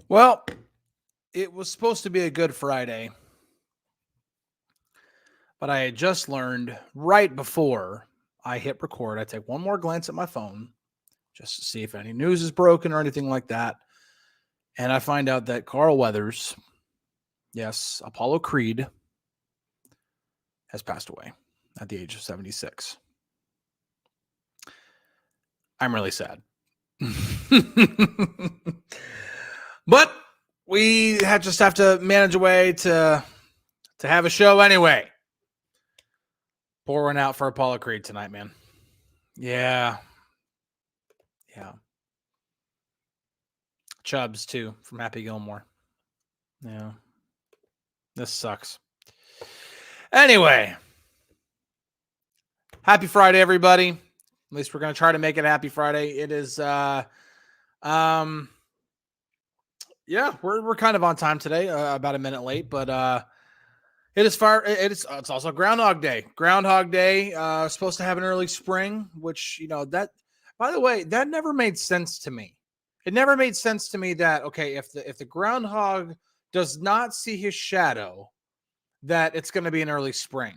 Well, it was supposed to be a Good Friday, but I had just learned right before I hit record, I take one more glance at my phone just to see if any news is broken or anything like that. And I find out that Carl Weathers, yes, Apollo Creed, has passed away at the age of 76. I'm really sad. But we just have to manage a way to have a show anyway. Pour one out for Apollo Creed tonight, man. Yeah. Chubbs, too, from Happy Gilmore. Yeah. This sucks. Anyway. Happy Friday, everybody. At least we're going to try to make it Happy Friday. It is, yeah, we're kind of on time today, about a minute late, but it's also Groundhog Day. Groundhog Day, supposed to have an early spring, which, that, by the way, that never made sense to me. It never made sense to me that, okay, if the groundhog does not see his shadow, that it's going to be an early spring.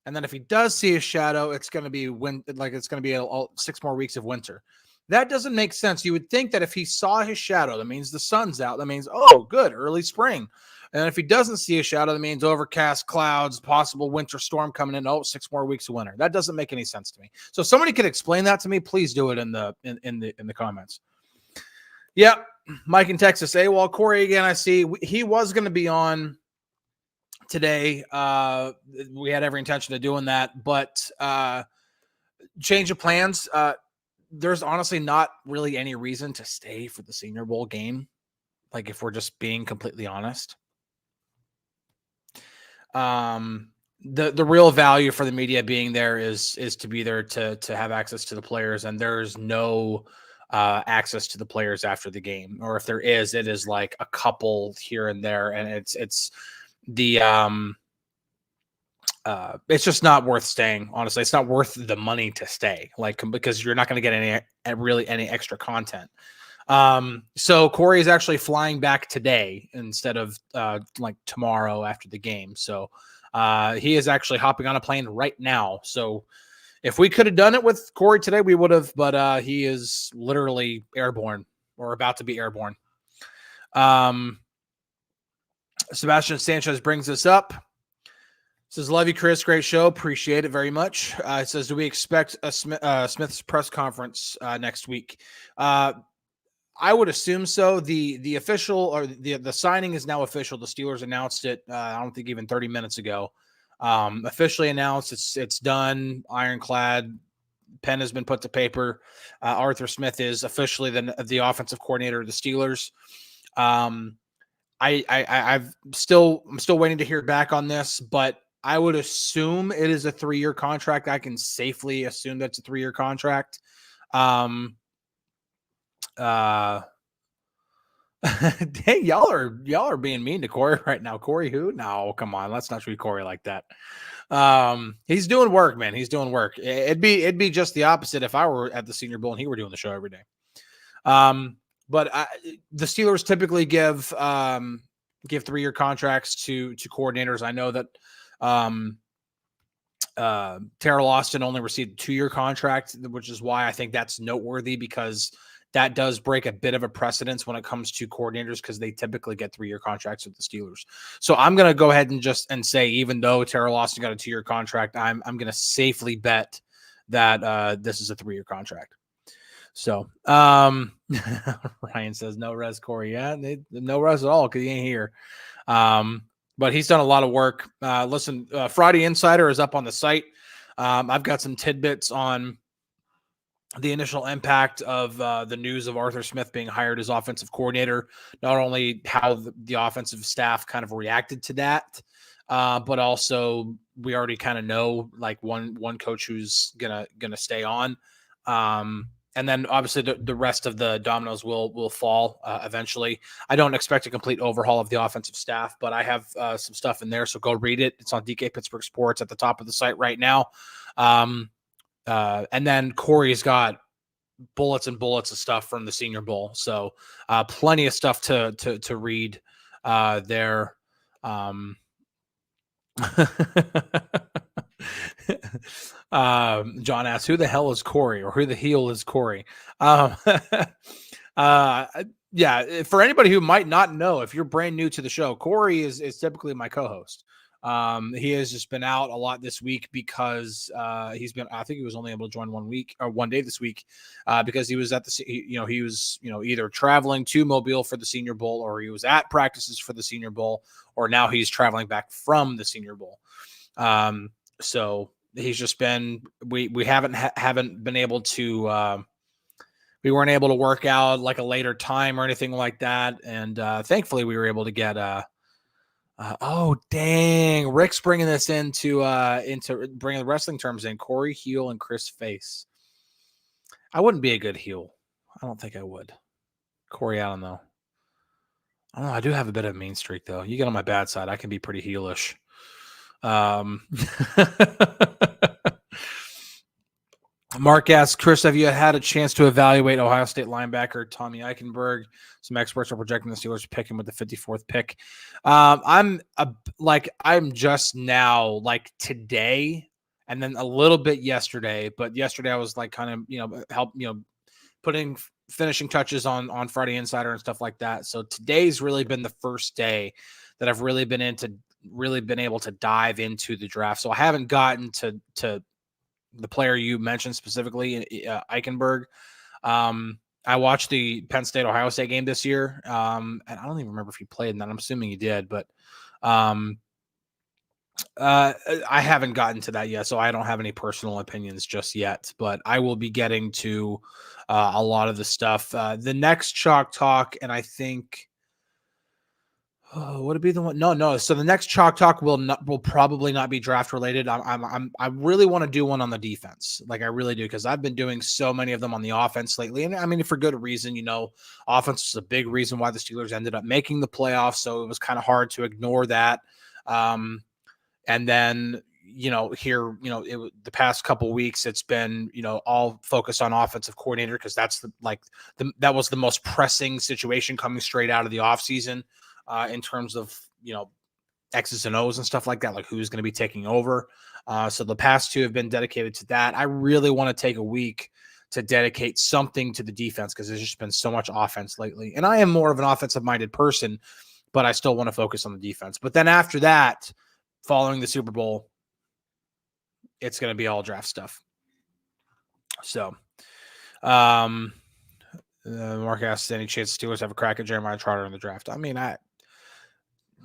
And then if he does see his shadow, it's going to be it's going to be 6 more weeks of winter. That doesn't make sense. You would think that if he saw his shadow, that means the sun's out. That means, oh, good, early spring. And if he doesn't see a shadow, that means overcast, clouds, possible winter storm coming in. 6 more weeks of winter. That doesn't make any sense to me. So if somebody could explain that to me, please do it in the comments. Yep, Mike in Texas. Well, Corey again. I see he was going to be on today. We had every intention of doing that, but change of plans. There's honestly not really any reason to stay for the Senior Bowl game. Like, if we're just being completely honest. The real value for the media being there is to be there to have access to the players, and there's no access to the players after the game, or if there is, it is like a couple here and there, and it's just not worth staying. Honestly, it's not worth the money to stay, because you're not going to get any extra content. So Corey is actually flying back today instead of tomorrow after the game. So he is actually hopping on a plane right now. So if we could have done it with Corey today, we would have, but he is literally airborne or about to be airborne. Sebastian Sanchez brings us up. Says, love you, Chris. Great show. Appreciate it very much. It says, do we expect a Smith's press conference next week? I would assume so. The official, or the signing is now official. The Steelers announced it, I don't think even 30 minutes ago. Officially announced. It's done. Ironclad. Pen has been put to paper. Arthur Smith is officially the offensive coordinator of the Steelers. I'm still waiting to hear back on this, but I would assume it is a 3-year contract. I can safely assume that's a 3-year contract. Dang, y'all are being mean to Corey right now. Corey who? No, come on. Let's not treat Corey like that. He's doing work, man. He's doing work. It'd be just the opposite if I were at the Senior Bowl and he were doing the show every day. But the Steelers typically give 3-year contracts to coordinators. I know that Terrell Austin only received a 2-year contract, which is why I think that's noteworthy, because that does break a bit of a precedence when it comes to coordinators, because they typically get 3-year contracts with the Steelers. So I'm going to go ahead and say, even though Terrell Austin got a 2-year contract, I'm going to safely bet that this is a 3-year contract. So Ryan says no res Corey. Yeah, no res at all because he ain't here. But he's done a lot of work. Listen, Friday Insider is up on the site. I've got some tidbits on the initial impact of the news of Arthur Smith being hired as offensive coordinator, not only how the offensive staff kind of reacted to that, but also we already kind of know like one coach who's gonna stay on. And then obviously the rest of the dominoes will fall eventually. I don't expect a complete overhaul of the offensive staff, but I have some stuff in there. So go read it. It's on DK Pittsburgh Sports at the top of the site right now. And then Corey's got bullets and bullets of stuff from the Senior Bowl. So plenty of stuff to read there. John asks, who the hell is Corey, or who the heel is Corey? Yeah, for anybody who might not know, if you're brand new to the show, Corey is typically my co-host. He has just been out a lot this week because I think he was only able to join 1 day this week because he was at he was either traveling to Mobile for the Senior Bowl, or he was at practices for the Senior Bowl, or now he's traveling back from the Senior Bowl. So he's just been, we haven't been able to, we weren't able to work out like a later time or anything like that. And thankfully we were able to get, oh dang, Rick's bringing this into bringing the wrestling terms in. Corey heel and Chris face. I wouldn't be a good heel. I don't think I would. Corey Allen though. I don't know. I do have a bit of a mean streak though. You get on my bad side, I can be pretty heelish. Mark asks, Chris, have you had a chance to evaluate Ohio State linebacker Tommy Eichenberg? Some experts are projecting the Steelers to pick him with the 54th pick. I'm just now, like today, and then a little bit yesterday. But yesterday I was like kind of putting finishing touches on Friday Insider and stuff like that. So today's really been the first day that I've really been able to dive into the draft. So I haven't gotten to the player you mentioned specifically, Eichenberg. I watched the Penn State Ohio State game this year. And I don't even remember if he played in that. I'm assuming he did, but I haven't gotten to that yet, so I don't have any personal opinions just yet, but I will be getting to a lot of the stuff. The next Chalk Talk, and I think, would it be the one? No. So the next Chalk Talk will probably not be draft related. I really want to do one on the defense, like I really do, because I've been doing so many of them on the offense lately, and I mean for good reason. Offense is a big reason why the Steelers ended up making the playoffs, so it was kind of hard to ignore that. And then, the past couple weeks, it's been, all focused on offensive coordinator, because that's that was the most pressing situation coming straight out of the offseason in terms of, X's and O's and stuff like that, like who's going to be taking over. So the past two have been dedicated to that. I really want to take a week to dedicate something to the defense, because there's just been so much offense lately. And I am more of an offensive-minded person, but I still want to focus on the defense. But then after that, following the Super Bowl, it's going to be all draft stuff. So, Mark asks, any chance the Steelers have a crack at Jeremiah Trotter in the draft? I mean, I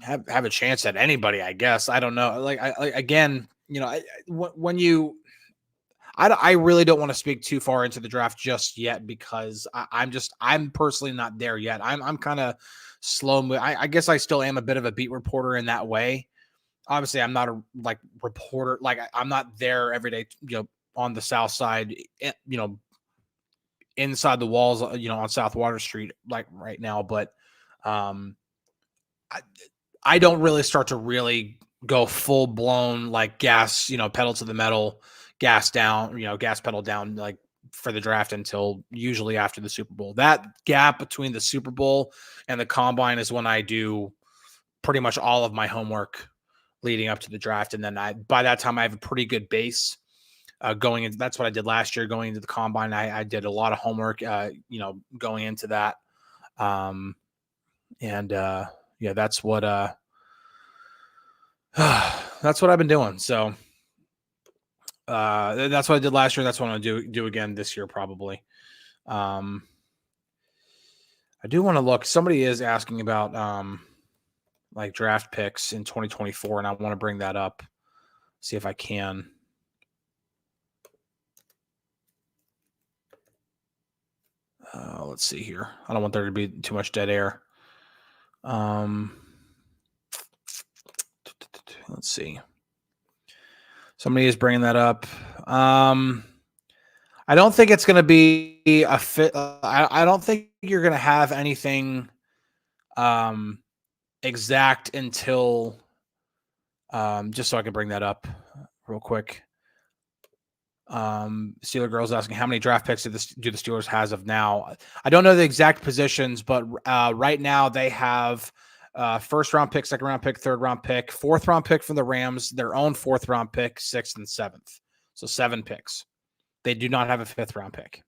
have a chance at anybody, I guess. I don't know. I really don't want to speak too far into the draft just yet, because I'm personally not there yet. I'm kind of slow. I guess I still am a bit of a beat reporter in that way. Obviously, I'm not a reporter. I'm not there every day, on the South Side, inside the walls, on South Water Street, like right now. But I don't really start to really go full blown gas, pedal to the metal, gas down, gas pedal down, for the draft until usually after the Super Bowl. That gap between the Super Bowl and the Combine is when I do pretty much all of my homework leading up to the draft. And then by that time I have a pretty good base going into. That's what I did last year going into the Combine. I did a lot of homework, going into that. That's what that's what I've been doing. So that's what I did last year. That's what I'm going to do again this year, probably. I do want to look. Somebody is asking about draft picks in 2024, and I want to bring that up, see if I can. Let's see here. I don't want there to be too much dead air. Let's see. Somebody is bringing that up. I don't think it's going to be a fit. I don't think you're going to have anything exact until just so I can bring that up real quick. Steeler Girls asking how many draft picks do the Steelers has of now? I don't know the exact positions, but right now they have first round pick, second round pick, third round pick, fourth round pick from the Rams, their own fourth round pick, sixth and seventh. So 7 picks. They do not have a fifth round pick.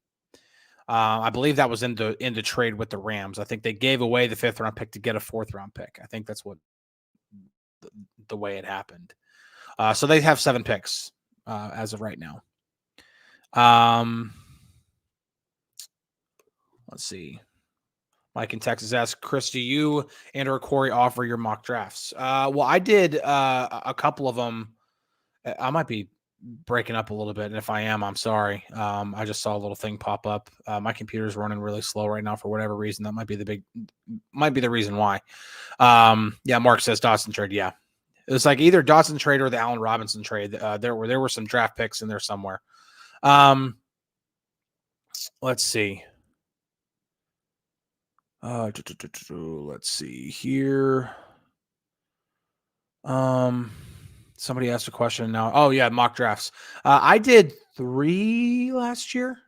I believe that was into trade with the Rams. I think they gave away the fifth round pick to get a fourth round pick. I think that's what the way it happened. So they have 7 picks as of right now. Let's see. Mike in Texas asks, Chris, do you and or Corey offer your mock drafts? Well, I did a couple of them. I might be breaking up a little bit, and if I am, I'm sorry. I just saw a little thing pop up. My computer's running really slow right now for whatever reason. That might be the reason why. Yeah, Mark says Dotson trade. Yeah, it was like either Dotson trade or the Allen Robinson trade. There were some draft picks in there somewhere. Let's see. Let's see here. Somebody asked a question now. Oh yeah, mock drafts. I did 3 last year.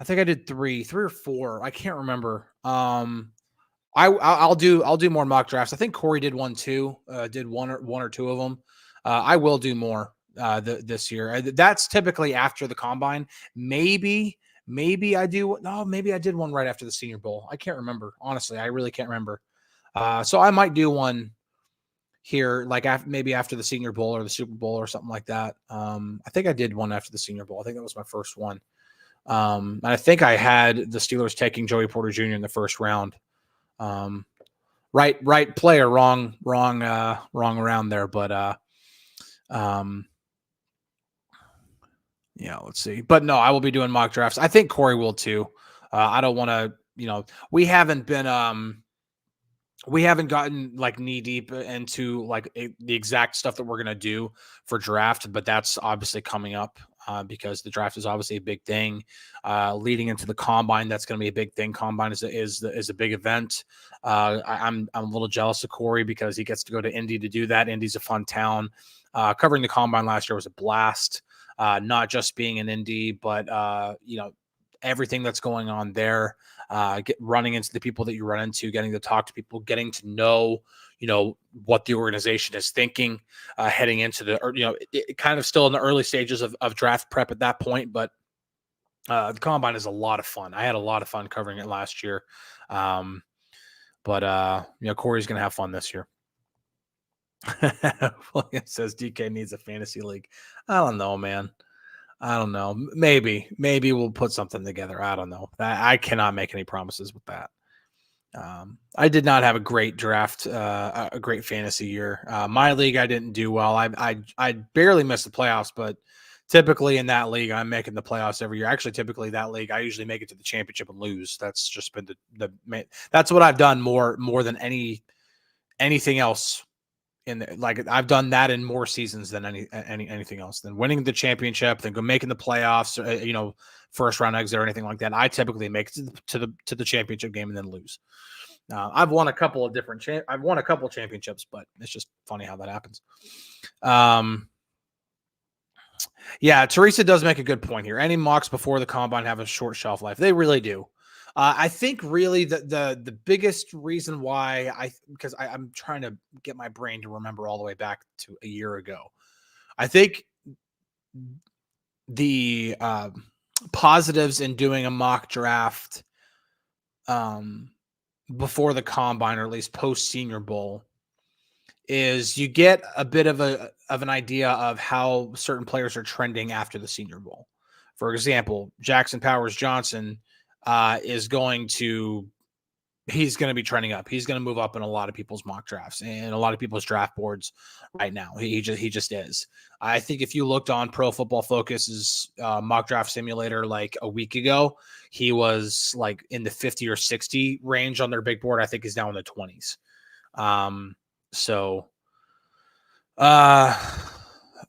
I think I did 3 or 4. I can't remember. I'll do more mock drafts. I think Corey did one too. Did one or two of them. I will do more this year. That's typically after the combine. Maybe I do. No, maybe I did one right after the Senior Bowl. I can't remember. Honestly, I really can't remember. So I might do one here, like maybe after the Senior Bowl or the Super Bowl or something like that. I think I did one after the Senior Bowl. I think that was my first one. And I think I had the Steelers taking Joey Porter Jr. in the first round. Right player, wrong around there. But yeah, let's see. But no, I will be doing mock drafts. I think Corey will too. I don't want to, we haven't gotten like knee deep into like the exact stuff that we're going to do for draft, but that's obviously coming up because the draft is obviously a big thing leading into the combine. That's going to be a big thing. Combine is a big event. I'm a little jealous of Corey because he gets to go to Indy to do that. Indy's a fun town. Covering the combine last year was a blast. Not just being in Indy, but everything that's going on there, running into the people that you run into, getting to talk to people, getting to know, what the organization is thinking, heading into it kind of still in the early stages of draft prep at that point. But the combine is a lot of fun. I had a lot of fun covering it last year. But Corey's going to have fun this year. William says DK needs a fantasy league. I don't know, man. I don't know. Maybe we'll put something together. I don't know. I cannot make any promises with that. I did not have a great draft, a great fantasy year. My league, I didn't do well. I barely missed the playoffs, but typically in that league, I'm making the playoffs every year. Actually, typically that league, I usually make it to the championship and lose. That's just been that's what I've done more than anything else. I've done that in more seasons than anything else, than winning the championship, than making the playoffs, first round exit or anything like that. I typically make it to the championship game and then lose. I've won a couple of I've won a couple championships, but it's just funny how that happens. Yeah, Teresa does make a good point here. Any mocks before the combine have a short shelf life. They really do. I think really the biggest reason why because I'm trying to get my brain to remember all the way back to a year ago. I think the positives in doing a mock draft before the combine, or at least post Senior Bowl, is you get a bit of an idea of how certain players are trending after the Senior Bowl. For example, Jackson Powers Johnson is going to be trending up. He's going to move up in a lot of people's mock drafts and a lot of people's draft boards right now. He just is. I think if you looked on Pro Football Focus's mock draft simulator like a week ago, he was like in the 50 or 60 range on their big board. I think he's now in the 20s. So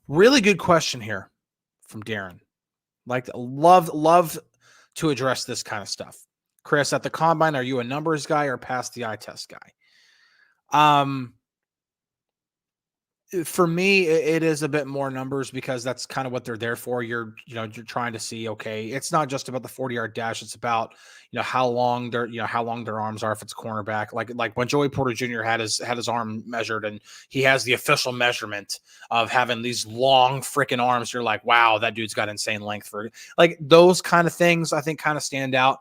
really good question here from Darren. Love to address this kind of stuff. Chris, at the combine, are you a numbers guy or pass the eye test guy? For me, it is a bit more numbers because that's kind of what they're there for. You're trying to see, okay, it's not just about the 40-yard dash. It's about, how long how long their arms are if it's cornerback. Like when Joey Porter Jr. had his arm measured and he has the official measurement of having these long freaking arms. You're like, wow, that dude's got insane length for like those kind of things, I think kind of stand out.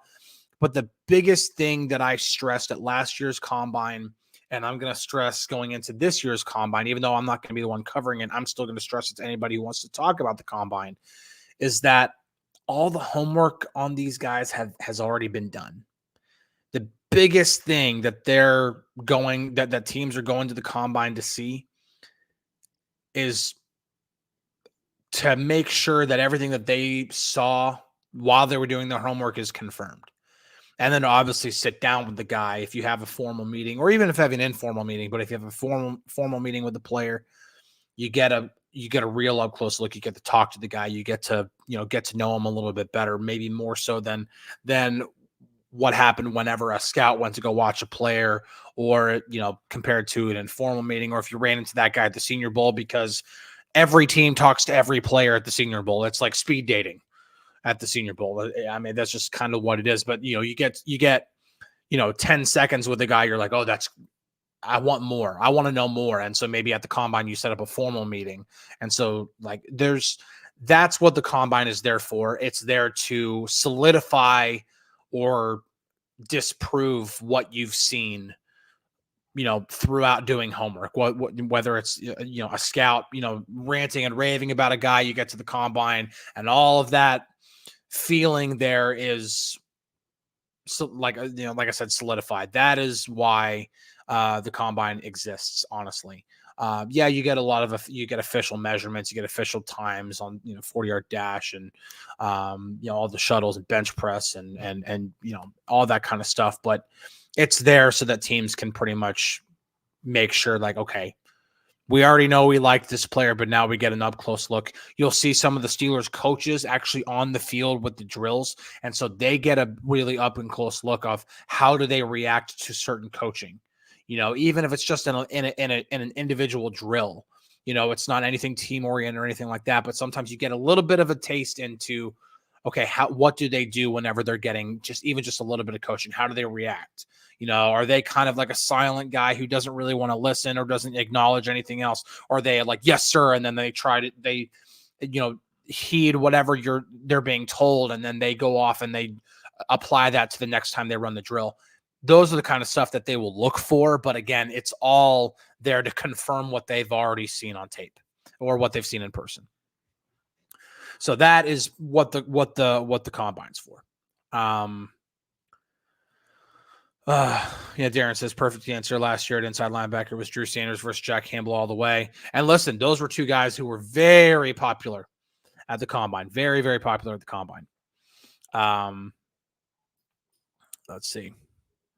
But the biggest thing that I stressed at last year's combine, and I'm going to stress going into this year's combine, even though I'm not going to be the one covering it, I'm still going to stress it to anybody who wants to talk about the combine, is that all the homework on these guys has already been done. The biggest thing that that teams are going to the combine to see is to make sure that everything that they saw while they were doing their homework is confirmed. And then obviously sit down with the guy if you have a formal meeting, or even if you have an informal meeting. But if you have a formal meeting with the player, you get a real up close look. You get to talk to the guy. You get to get to know him a little bit better, maybe more so than what happened whenever a scout went to go watch a player, or compared to an informal meeting, or if you ran into that guy at the Senior Bowl, because every team talks to every player at the Senior Bowl. It's like speed dating at the Senior Bowl. I mean, that's just kind of what it is. But you get 10 seconds with a guy. You're like, oh, I want more. I want to know more. And so maybe at the combine you set up a formal meeting. And so like that's what the combine is there for. It's there to solidify or disprove what you've seen throughout doing homework, whether it's, a scout, ranting and raving about a guy, you get to the combine and all of that feeling there is so like I said, solidified. That is why the combine exists, honestly. You get you get official measurements, you get official times on 40-yard dash and all the shuttles and bench press and all that kind of stuff, but it's there so that teams can pretty much make sure, like, okay, we already know we like this player, but now we get an up close look. You'll see some of the Steelers coaches actually on the field with the drills. And so they get a really up and close look of how do they react to certain coaching, even if it's just in an individual drill, it's not anything team oriented or anything like that. But sometimes you get a little bit of a taste into, okay, what do they do whenever they're getting just a little bit of coaching? How do they react? Are they kind of like a silent guy who doesn't really want to listen or doesn't acknowledge anything else? Or are they like, yes, sir. And then they heed whatever they're being told. And then they go off and they apply that to the next time they run the drill. Those are the kind of stuff that they will look for. But again, it's all there to confirm what they've already seen on tape or what they've seen in person. So that is what the combine's for. Darren says perfect answer. Last year at inside linebacker was Drew Sanders versus Jack Campbell all the way. And listen, those were two guys who were very popular at the combine. Very, very popular at the combine. Let's see.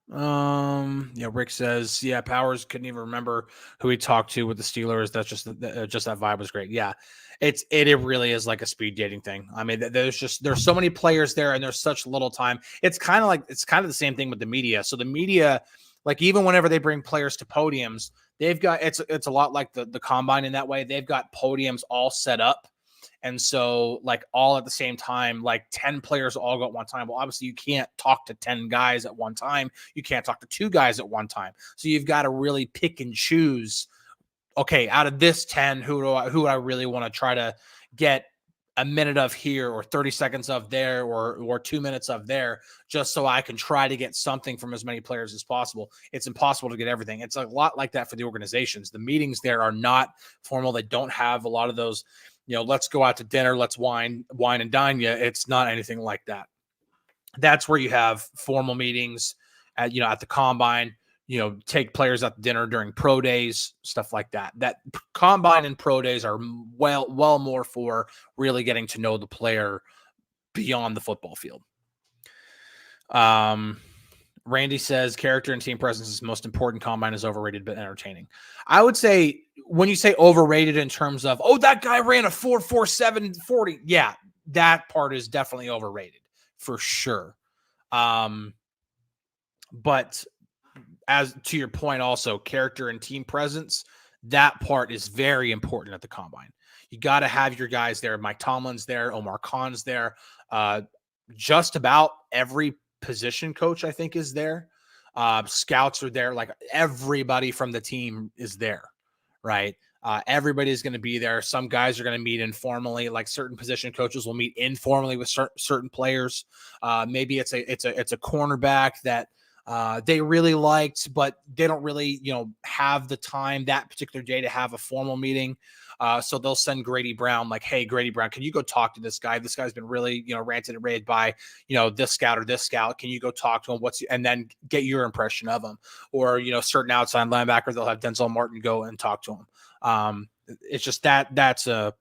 Rick says, Powers couldn't even remember who he talked to with the Steelers. That's just that vibe was great. Yeah, it really is like a speed dating thing. I mean, there's so many players there and there's such little time. It's kind of the same thing with the media. So the media, like even whenever they bring players to podiums, they've got, it's a lot like the combine in that way. They've got podiums all set up. And so like all at the same time, like 10 players all go at one time. Well, obviously you can't talk to 10 guys at one time. You can't talk to 2 guys at one time. So you've got to really pick and choose. Okay, out of this 10, who do I really want to try to get a minute of here or 30 seconds of there or 2 minutes of there, just so I can try to get something from as many players as possible. It's impossible to get everything. It's a lot like that for the organizations. The meetings there are not formal. They don't have a lot of those, let's go out to dinner, let's wine and dine you. It's not anything like that. That's where you have formal meetings at the combine, take players out to dinner during pro days, stuff like that. That combine and pro days are well more for really getting to know the player beyond the football field. Randy says character and team presence is most important. Combine is overrated but entertaining. I would say when you say overrated in terms of, oh, that guy ran a 4.47 40. Yeah, that part is definitely overrated for sure. But as to your point, also character and team presence, That part is very important at the combine. You got to have your guys there. Mike Tomlin's there. Omar Khan's there. Just about every position coach, I think, is there. Scouts are there. Like everybody from the team is there, right? Everybody's going to be there. Some guys are going to meet informally. Like certain position coaches will meet informally with certain players. Maybe it's a cornerback that they really liked, but they don't really, have the time that particular day to have a formal meeting. So they'll send Grady Brown, like, hey, Grady Brown, can you go talk to this guy? This guy's been really, ranted and raved by, this scout or this scout. Can you go talk to him? And then get your impression of him? Or, certain outside linebacker, they'll have Denzel Martin go and talk to him. It's just that's a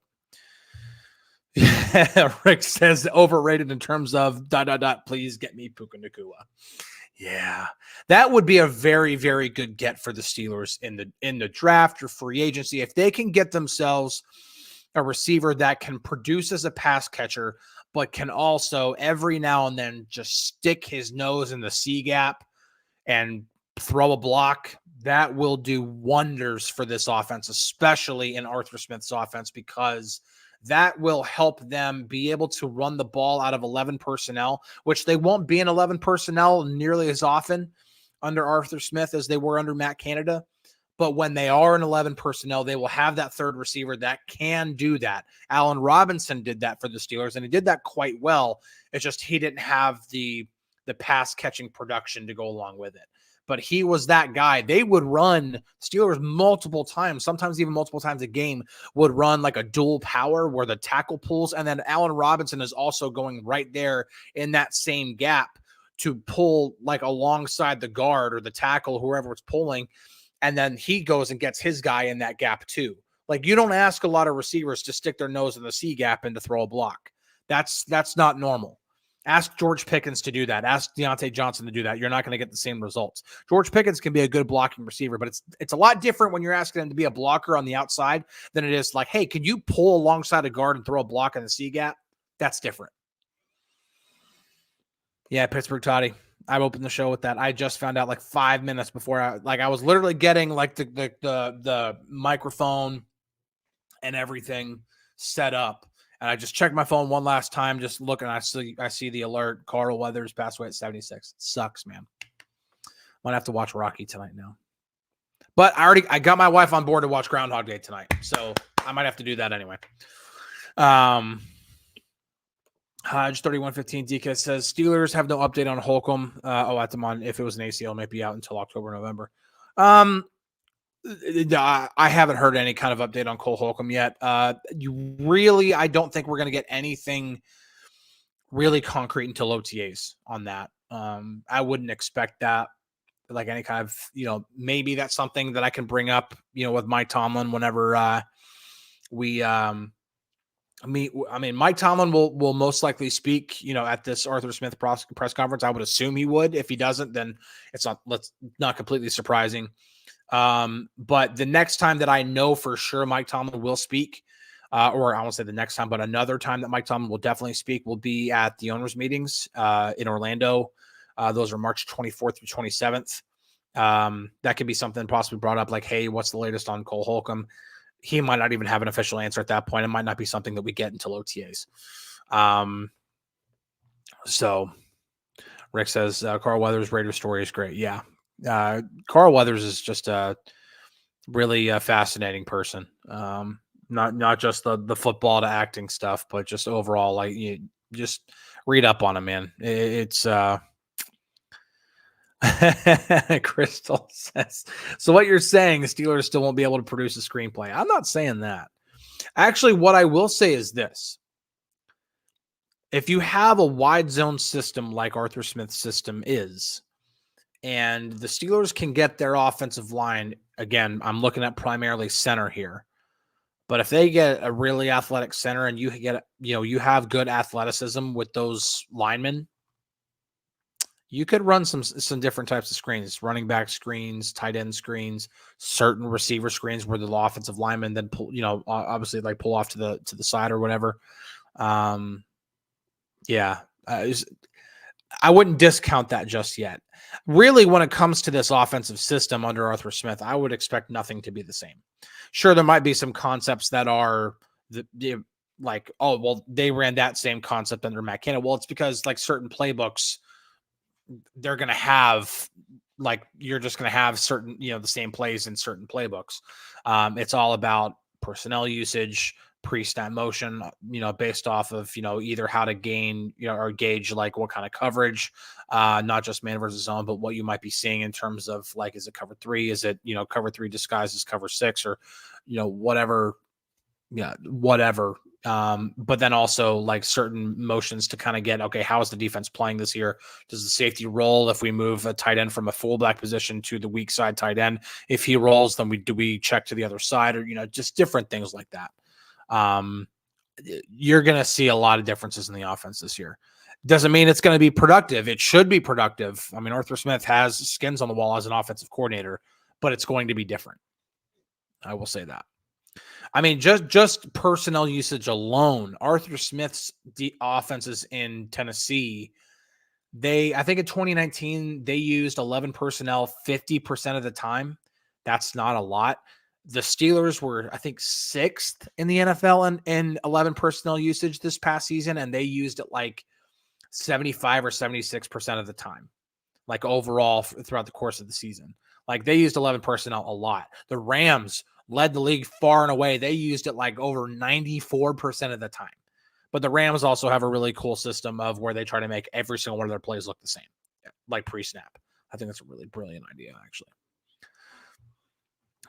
Rick says overrated in terms of ... Please get me Puka Nacua. Yeah, that would be a very, very good get for the Steelers in the draft or free agency. If they can get themselves a receiver that can produce as a pass catcher, but can also every now and then just stick his nose in the C gap and throw a block, that will do wonders for this offense, especially in Arthur Smith's offense, because that will help them be able to run the ball out of 11 personnel, which they won't be in 11 personnel nearly as often under Arthur Smith as they were under Matt Canada. But when they are in 11 personnel, they will have that third receiver that can do that. Allen Robinson did that for the Steelers, and he did that quite well. It's just he didn't have the pass catching production to go along with it. But he was that guy. They would run Steelers multiple times, sometimes even multiple times a game, would run like a dual power where the tackle pulls. And then Allen Robinson is also going right there in that same gap to pull like alongside the guard or the tackle, whoever it's pulling. And then he goes and gets his guy in that gap too. Like you don't ask a lot of receivers to stick their nose in the C gap and to throw a block. That's not normal. Ask George Pickens to do that. Ask Deontay Johnson to do that. You're not going to get the same results. George Pickens can be a good blocking receiver, but it's a lot different when you're asking him to be a blocker on the outside than it is like, hey, can you pull alongside a guard and throw a block in the C gap? That's different. Yeah, Pittsburgh Toddy. I opened the show with that. I just found out like 5 minutes before I was literally getting like the microphone and everything set up. And I just checked my phone one last time, just looking. I see the alert. Carl Weathers passed away at 76. It sucks, man. Might have to watch Rocky tonight now. But I got my wife on board to watch Groundhog Day tonight, so I might have to do that anyway. Hodge 3115 DK says Steelers have no update on Holcomb. At the moment, if it was an ACL, might be out until October, November. I haven't heard any kind of update on Cole Holcomb yet. I don't think we're going to get anything really concrete until OTAs on that. I wouldn't expect that, like any kind of, maybe that's something that I can bring up, with Mike Tomlin whenever we Mike Tomlin will most likely speak, at this Arthur Smith press conference. I would assume he would. If he doesn't, then it's not completely surprising. But the next time that I know for sure Mike Tomlin will speak, or I won't say the next time, but another time that Mike Tomlin will definitely speak will be at the owners' meetings in Orlando. Those are March 24th through 27th. That could be something possibly brought up like, hey, what's the latest on Cole Holcomb? He might not even have an official answer at that point. It might not be something that we get until OTAs. So Rick says, Carl Weathers' Raiders story is great. Yeah. Carl Weathers is just a really fascinating person. Not just the football to acting stuff, but just overall, like you just read up on him, man. It's Crystal says, so what you're saying, the Steelers still won't be able to produce a screenplay. I'm not saying that. Actually, what I will say is this. If you have a wide zone system like Arthur Smith's system is, and the Steelers can get their offensive line, again, I'm looking at primarily center here. But if they get a really athletic center and you get, you have good athleticism with those linemen, you could run some different types of screens, running back screens, tight end screens, certain receiver screens where the offensive linemen then pull, obviously like pull off to the side or whatever. I wouldn't discount that just yet. Really, when it comes to this offensive system under Arthur Smith, I would expect nothing to be the same. Sure, there might be some concepts that are like, oh, well, they ran that same concept under Matt Canada. Well, it's because like certain playbooks, they're going to have like, you're just going to have certain, the same plays in certain playbooks. It's all about personnel usage, pre-snap motion, based off of, either how to gain, or gauge like what kind of coverage, not just man versus zone, but what you might be seeing in terms of like, is it cover 3? Is it, cover 3 disguised as cover 6 or, whatever. Yeah, whatever. But then also like certain motions to kind of get, okay, how is the defense playing this year? Does the safety roll if we move a tight end from a fullback position to the weak side tight end? If he rolls, then do we check to the other side, or, just different things like that. You're going to see a lot of differences in the offense this year. Doesn't mean it's going to be productive. It should be productive. I mean, Arthur Smith has skins on the wall as an offensive coordinator, but it's going to be different. I will say that. I mean, just personnel usage alone, Arthur Smith's offenses in Tennessee, I think in 2019, they used 11 personnel 50% of the time. That's not a lot. The Steelers were, I think, 6th in the NFL in 11 personnel usage this past season, and they used it like 75 or 76% of the time, like overall throughout the course of the season. Like they used 11 personnel a lot. The Rams led the league far and away. They used it like over 94% of the time. But the Rams also have a really cool system of where they try to make every single one of their plays look the same, like pre-snap. I think that's a really brilliant idea, actually.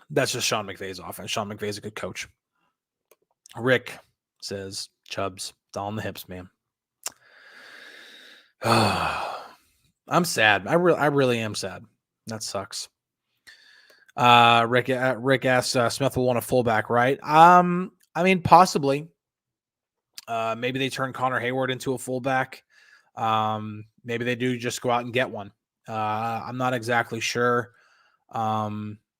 That's just Sean McVay's offense. Sean McVay's a good coach. Rick says, Chubbs, it's all in the hips, man. I'm sad. I really am sad. That sucks. Rick asks, Smith will want a fullback, right? I mean, possibly. Maybe they turn Connor Hayward into a fullback. Maybe they do just go out and get one. I'm not exactly sure.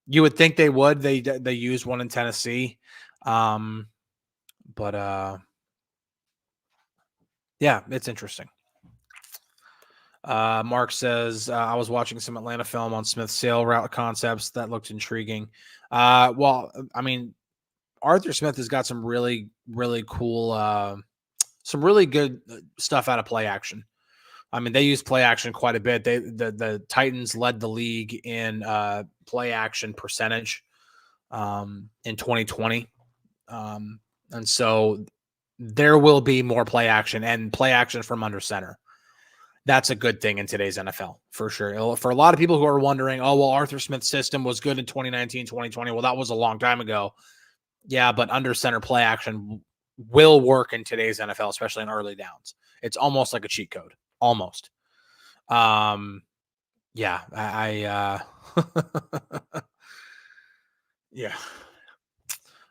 You would think they would. They use one in Tennessee. But yeah, it's interesting. Mark says, I was watching some Atlanta film on Smith's sail route concepts. That looked intriguing. Well, I mean, Arthur Smith has got some really, really cool, some really good stuff out of play action. I mean, they use play action quite a bit. The Titans led the league in play action percentage in 2020. And so there will be more play action and play action from under center. That's a good thing in today's NFL, for sure. For a lot of people who are wondering, oh, well, Arthur Smith's system was good in 2019, 2020. Well, that was a long time ago. Yeah, but under center play action will work in today's NFL, especially in early downs. It's almost like a cheat code. Almost. Yeah, yeah.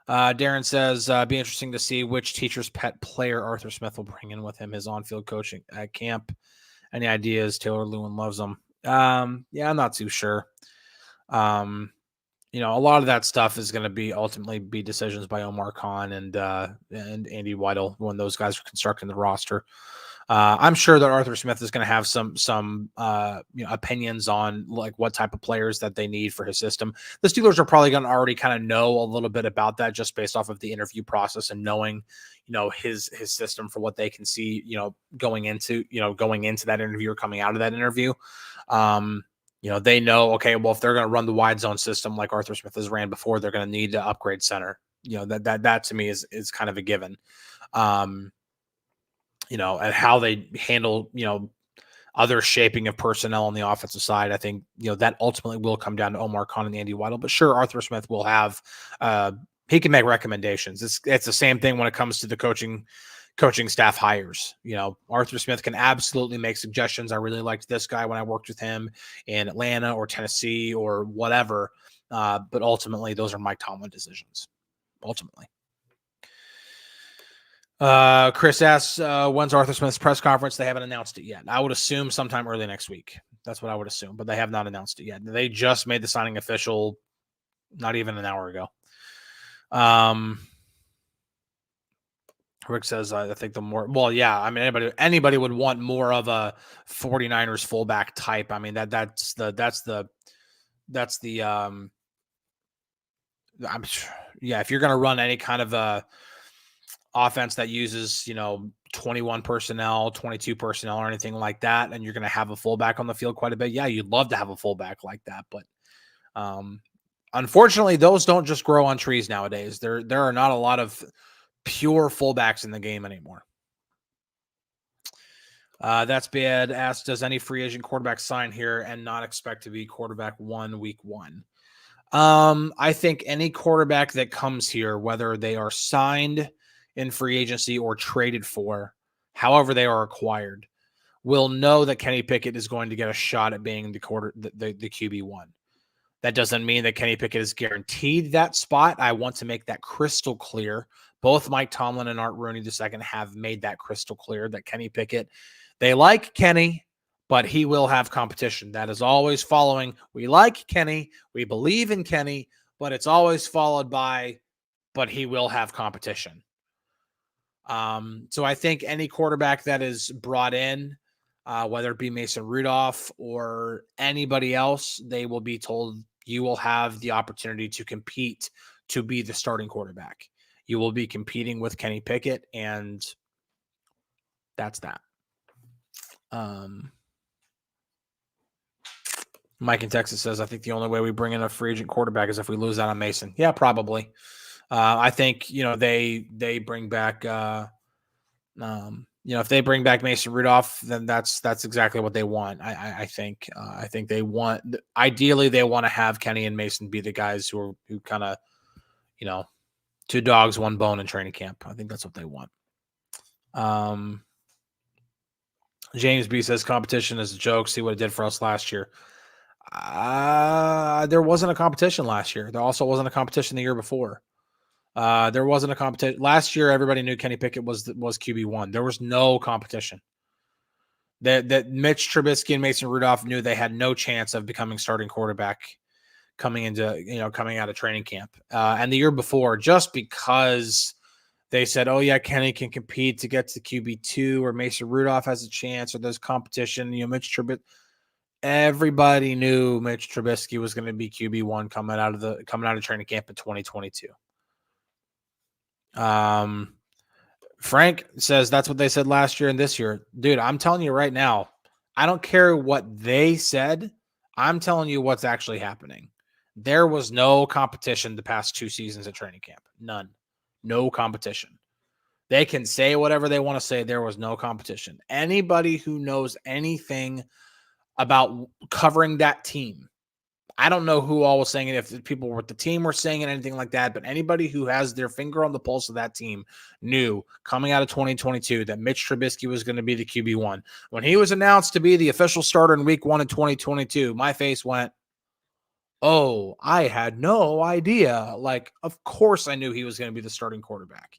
Darren says, be interesting to see which teacher's pet player Arthur Smith will bring in with him, his on-field coaching at camp. Any ideas? Taylor Lewin loves him. Yeah, I'm not too sure. A lot of that stuff is going to ultimately be decisions by Omar Khan and Andy Weidel when those guys are constructing the roster. I'm sure that Arthur Smith is going to have some opinions on like what type of players that they need for his system. The Steelers are probably going to already kind of know a little bit about that just based off of the interview process and knowing, his system for what they can see, going into that interview or coming out of that interview. They know, okay, well, if they're going to run the wide zone system like Arthur Smith has ran before, they're going to need to upgrade center. That to me is kind of a given. And how they handle, other shaping of personnel on the offensive side. I think, that ultimately will come down to Omar Khan and Andy Weidel. But sure, Arthur Smith will have, he can make recommendations. It's the same thing when it comes to the coaching staff hires. Arthur Smith can absolutely make suggestions. I really liked this guy when I worked with him in Atlanta or Tennessee or whatever. But ultimately, those are Mike Tomlin decisions. Ultimately. Chris asks, when's Arthur Smith's press conference? They haven't announced it yet. I would assume sometime early next week. That's what I would assume, but they have not announced it yet. They just made the signing official not even an hour ago. Rick says, I think the more, well, yeah, I mean, anybody would want more of a 49ers fullback type. I mean, that's the, I'm sure, yeah, if you're going to run any kind of a offense that uses, 21 personnel, 22 personnel, or anything like that, and you're going to have a fullback on the field quite a bit, yeah, you'd love to have a fullback like that. But unfortunately, those don't just grow on trees nowadays. There are not a lot of pure fullbacks in the game anymore. That's bad. Asked, does any free agent quarterback sign here and not expect to be quarterback one week one? I think any quarterback that comes here, whether they are signed in free agency or traded for, however they are acquired, will know that Kenny Pickett is going to get a shot at being the QB1. That doesn't mean that Kenny Pickett is guaranteed that spot. I want to make that crystal clear. Both Mike Tomlin and Art Rooney II have made that crystal clear that Kenny Pickett, they like Kenny, but he will have competition. That is always following. We like Kenny. We believe in Kenny, but it's always followed by, but he will have competition. So I think any quarterback that is brought in, whether it be Mason Rudolph or anybody else, they will be told you will have the opportunity to compete to be the starting quarterback. You will be competing with Kenny Pickett, and that's that. Mike in Texas says, I think the only way we bring in a free agent quarterback is if we lose out on Mason. Yeah, probably. I think, they bring back, if they bring back Mason Rudolph, then that's exactly what they want. I think they want, ideally they want to have Kenny and Mason be the guys who kind of, two dogs, one bone in training camp. I think that's what they want. James B says competition is a joke. See what it did for us last year. There wasn't a competition last year. There also wasn't a competition the year before. There wasn't a competition last year. Everybody knew Kenny Pickett was QB1. There was no competition. That Mitch Trubisky and Mason Rudolph knew they had no chance of becoming starting quarterback coming out of training camp. And the year before, just because they said, oh yeah, Kenny can compete to get to QB2, or Mason Rudolph has a chance, or there's competition, Mitch Trubisky. Everybody knew Mitch Trubisky was going to be QB1 coming out of training camp in 2022. Frank says that's what they said last year and this year. Dude, I'm telling you right now, I don't care what they said. I'm telling you what's actually happening. There was no competition the past 2 seasons at training camp. None. No competition. They can say whatever they want to say. There was no competition. Anybody who knows anything about covering that team, I don't know who all was saying it, if the people with the team were saying it, anything like that, but anybody who has their finger on the pulse of that team knew coming out of 2022 that Mitch Trubisky was going to be the QB1. When he was announced to be the official starter in week 1 of 2022, my face went, oh, I had no idea. Like, of course I knew he was going to be the starting quarterback.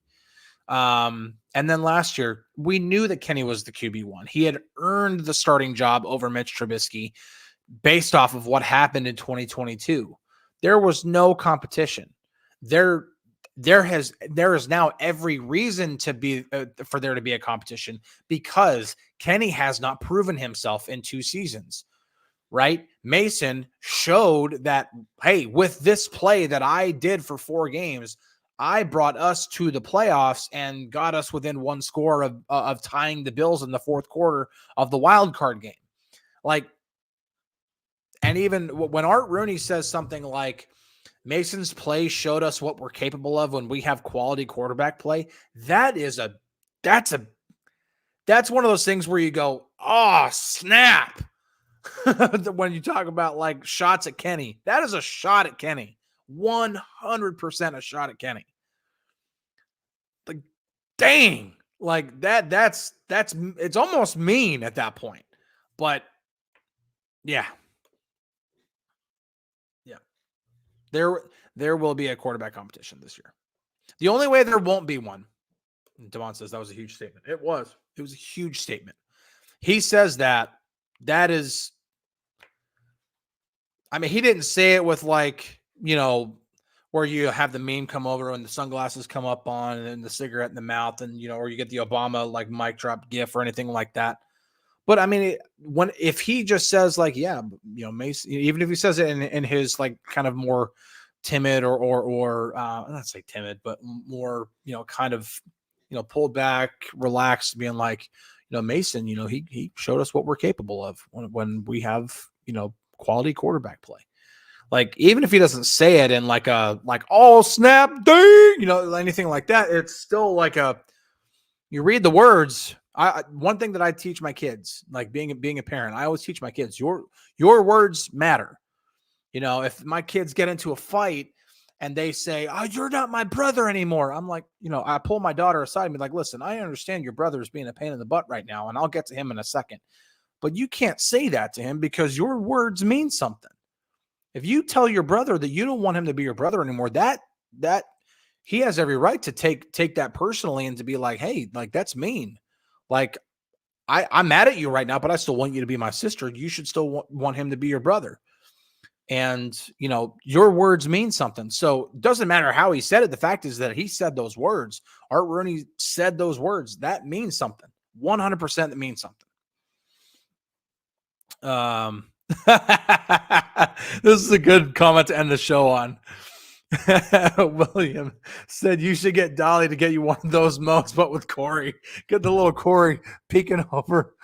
And then last year, we knew that Kenny was the QB1. He had earned the starting job over Mitch Trubisky based off of what happened in 2022. There was no competition. There is now every reason to be for there to be a competition, because Kenny has not proven himself in 2 seasons. Right? Mason showed that, hey, with this play that I did for 4 games, I brought us to the playoffs and got us within 1 score of tying the Bills in the 4th quarter of the wild card game. Like, and even when Art Rooney says something like, Mason's play showed us what we're capable of when we have quality quarterback play, that's one of those things where you go, oh, snap. When you talk about like shots at Kenny, that is a shot at Kenny. 100% a shot at Kenny. Like, dang, like that's it's almost mean at that point. But yeah. There will be a quarterback competition this year. The only way there won't be one, Devon says that was a huge statement. It was a huge statement. He says that is, I mean, he didn't say it with like, where you have the meme come over and the sunglasses come up on and the cigarette in the mouth, and or you get the Obama like mic drop gif or anything like that. But I mean, if he just says like, yeah, Mason, even if he says it in his like kind of more timid or not say timid, but more, kind of, pulled back, relaxed, being like, Mason, he showed us what we're capable of when we have, quality quarterback play. Like, even if he doesn't say it in like all snap day, anything like that, it's still like you read the words. One thing that I teach my kids, like being a parent, I always teach my kids, your words matter. If my kids get into a fight and they say, "Oh, you're not my brother anymore," I'm like, I pull my daughter aside and be like, "Listen, I understand your brother is being a pain in the butt right now, and I'll get to him in a second. But you can't say that to him because your words mean something. If you tell your brother that you don't want him to be your brother anymore, that he has every right to take that personally and to be like, hey, like that's mean. Like I'm mad at you right now, but I still want you to be my sister. You should still want him to be your brother. And, your words mean something. So it doesn't matter how he said it. The fact is that he said those words. Art Rooney said those words. That means something. 100% that means something. This is a good comment to end the show on. William said you should get Dolly to get you one of those modes, but with Corey. Get the little Corey peeking over.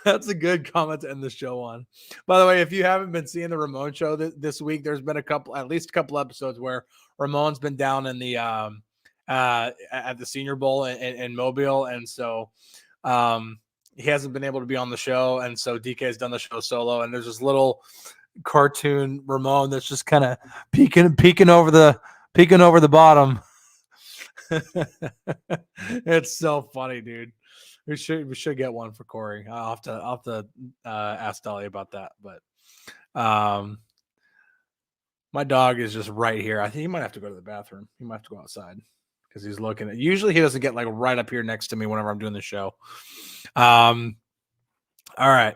That's a good comment to end the show on. By the way, if you haven't been seeing the Ramon show this week, there's been at least a couple episodes where Ramon's been down in the at the Senior Bowl in Mobile, and so he hasn't been able to be on the show, and so DK has done the show solo. And there's this little cartoon Ramon that's just kind of peeking over the bottom. It's so funny, dude. We should get one for Corey. I'll have to ask Dolly about that. But my dog is just right here. I think he might have to go to the bathroom. He might have to go outside because he's looking at. Usually he doesn't get like right up here next to me whenever I'm doing the show. All right.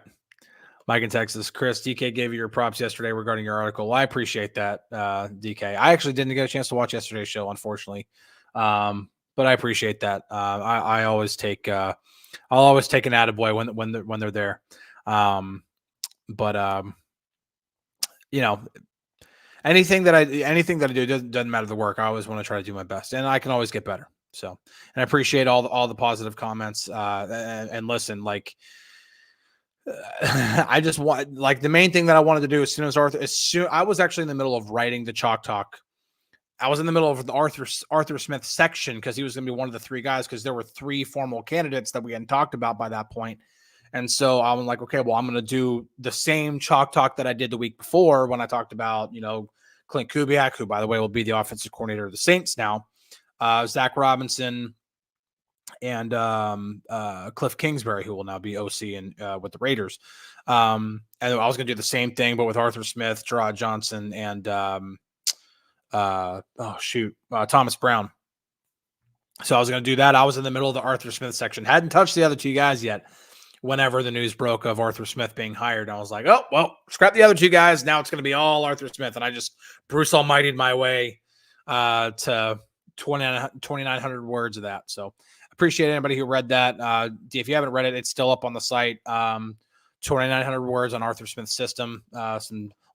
Mike in Texas. Chris, DK gave you your props yesterday regarding your article. Well, I appreciate that, DK. I actually didn't get a chance to watch yesterday's show, unfortunately. But I appreciate that. I always take I'll always take an attaboy when they're there. Anything that I do doesn't matter the work. I always want to try to do my best, and I can always get better. So, and I appreciate all the positive comments. And listen, like I just want, like, the main thing that I wanted to do as soon as I was actually in the middle of writing the Chalk Talk. I was in the middle of the Arthur Smith section because he was going to be one of the three guys, because there were three formal candidates that we hadn't talked about by that point. And so I'm like, okay, well, I'm going to do the same Chalk Talk that I did the week before when I talked about, Clint Kubiak, who, by the way, will be the offensive coordinator of the Saints now, Zach Robinson, and Cliff Kingsbury, who will now be OC and with the Raiders. And I was going to do the same thing, but with Arthur Smith, Gerard Johnson, and Thomas Brown. So I was going to do that. I was in the middle of the Arthur Smith section. Hadn't touched the other two guys yet whenever the news broke of Arthur Smith being hired. I was like, oh, well, scrap the other two guys. Now it's going to be all Arthur Smith. And I just Bruce Almighty'd my way to 2,900 words of that. So appreciate anybody who read that. If you haven't read it, it's still up on the site. 2,900 words on Arthur Smith's system. A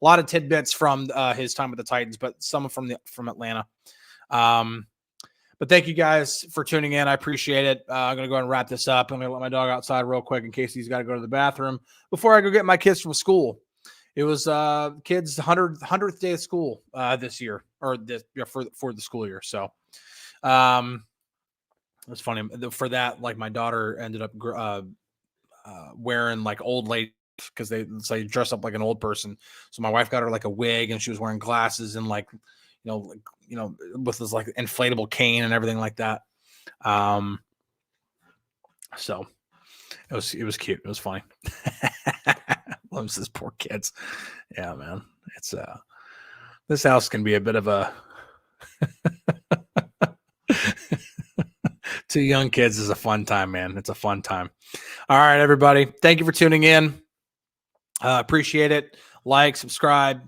lot of tidbits from his time with the Titans, but some from Atlanta. But thank you guys for tuning in. I appreciate it. I'm going to go ahead and wrap this up. I'm going to let my dog outside real quick in case he's got to go to the bathroom before I go get my kids from school. It was kids' 100th day of school this year, or for the school year. So it was funny for that. Like, my daughter ended up wearing like old lady, because they dress up like an old person. So my wife got her like a wig, and she was wearing glasses and like, with this like inflatable cane and everything like that. So it was cute. It was funny. Loves these poor kids. Yeah, man. It's this house can be a bit of a two young kids is a fun time, man. It's a fun time. All right, everybody. Thank you for tuning in. Appreciate it. Like, subscribe,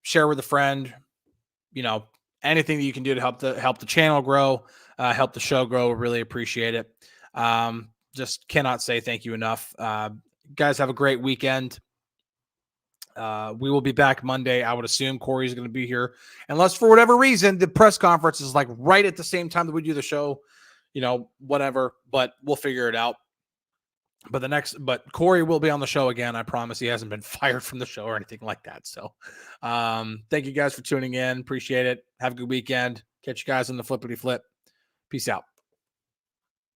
share with a friend. Anything that you can do to help the channel grow, help the show grow. Really appreciate it. Just cannot say thank you enough. Guys, have a great weekend. We will be back Monday. I would assume Corey's going to be here, unless for whatever reason the press conference is like right at the same time that we do the show. Whatever, but we'll figure it out. But Corey will be on the show again. I promise. He hasn't been fired from the show or anything like that. So, thank you guys for tuning in. Appreciate it. Have a good weekend. Catch you guys on the flippity flip. Peace out.